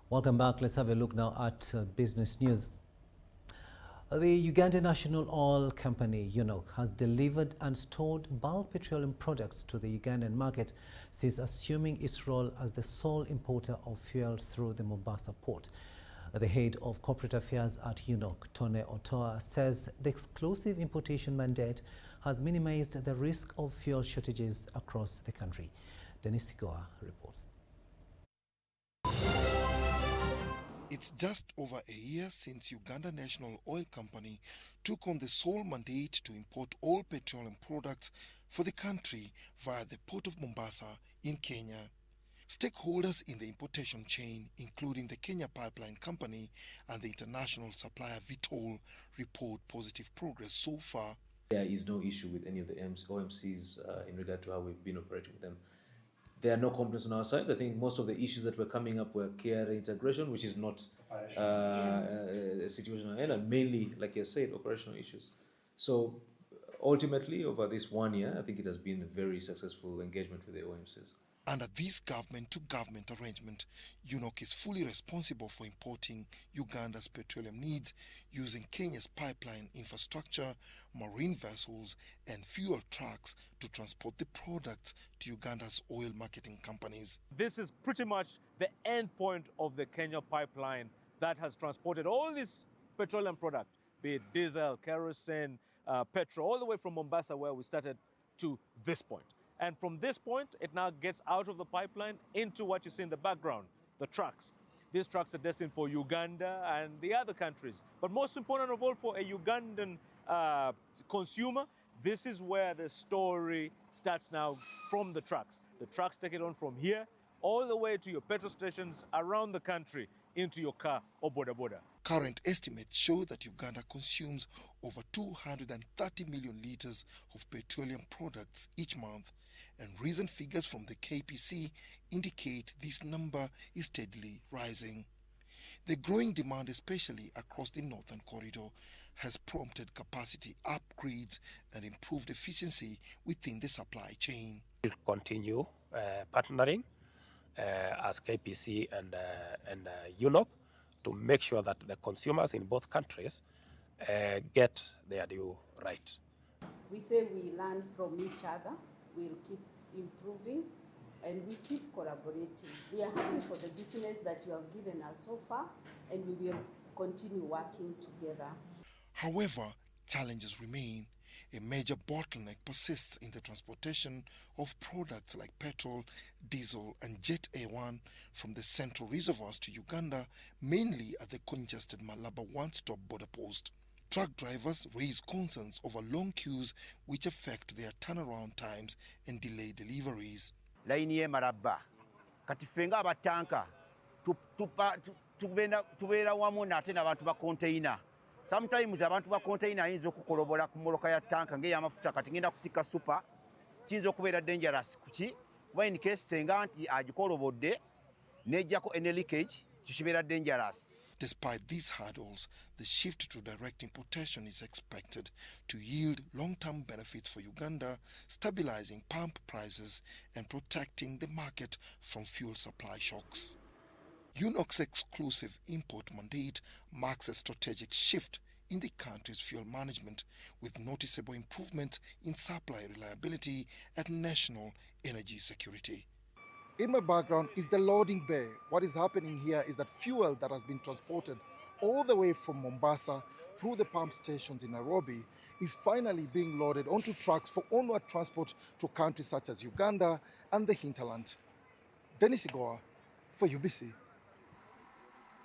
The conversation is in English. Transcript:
Welcome back. Let's have a look now at business news. The Uganda National Oil Company, UNOC, has delivered and stored bulk petroleum products to the Ugandan market since assuming its role as the sole importer of fuel through the Mombasa port. The head of corporate affairs at UNOC, Tony Otoa, says the exclusive importation mandate has minimized the risk of fuel shortages across the country. Sigoa reports. It's just over a year since Uganda National Oil Company took on the sole mandate to import all petroleum products for the country via the port of Mombasa in Kenya. Stakeholders in the importation chain, including the Kenya Pipeline Company and the international supplier Vitol, report positive progress so far. There is no issue with any of the OMCs in regard to how we've been operating with them. There are no complaints on our side. I think most of the issues that were coming up were care integration, which is not a situation on end, and mainly, like I said, operational issues. So ultimately, over this 1 year, I think it has been a very successful engagement with the OMCs. Under this government-to-government arrangement, UNOC is fully responsible for importing Uganda's petroleum needs using Kenya's pipeline infrastructure, marine vessels and fuel trucks to transport the products to Uganda's oil marketing companies. This is pretty much the end point of the Kenya pipeline that has transported all this petroleum product, be it diesel, kerosene, petrol, all the way from Mombasa, where we started, to this point. And from this point, it now gets out of the pipeline into what you see in the background, the trucks. These trucks are destined for Uganda and the other countries. But most important of all, for a Ugandan consumer, this is where the story starts now from the trucks. The trucks take it on from here all the way to your petrol stations around the country, into your car or boda. Current estimates show that Uganda consumes over 230 million litres of petroleum products each month, and recent figures from the KPC indicate this number is steadily rising. The growing demand, especially across the northern corridor, has prompted capacity upgrades and improved efficiency within the supply chain. We'll continue partnering as KPC and UNOC to make sure that the consumers in both countries get their due right. We say we learn from each other, we'll keep improving, and we keep collaborating. We are happy for the business that you have given us so far, and we will continue working together. However, challenges remain. A major bottleneck persists in the transportation of products like petrol, diesel and Jet A1 from the central reservoirs to Uganda, mainly at the congested Malaba one-stop border post. Truck drivers raise concerns over long queues which affect their turnaround times and delay deliveries. Line ye Malaba kati fenga abatanka tubeera wamu nate n'abantu ba container. Sometimes abantu ba container ayinza okukolobola ku moloka ya tanka ng'ey'amafuta kati ngenda kutika super kiyinza okubeera dangerous kuki kuba in case senga nti agikolobodde n'ejjako any leakage kibeera dangerous. Despite these hurdles, the shift to direct importation is expected to yield long-term benefits for Uganda, stabilizing pump prices and protecting the market from fuel supply shocks. UNOC's exclusive import mandate marks a strategic shift in the country's fuel management, with noticeable improvement in supply reliability and national energy security. In my background is the loading bay. What is happening here is that fuel that has been transported all the way from Mombasa through the pump stations in Nairobi is finally being loaded onto trucks for onward transport to countries such as Uganda and the hinterland. Sigoa for UBC.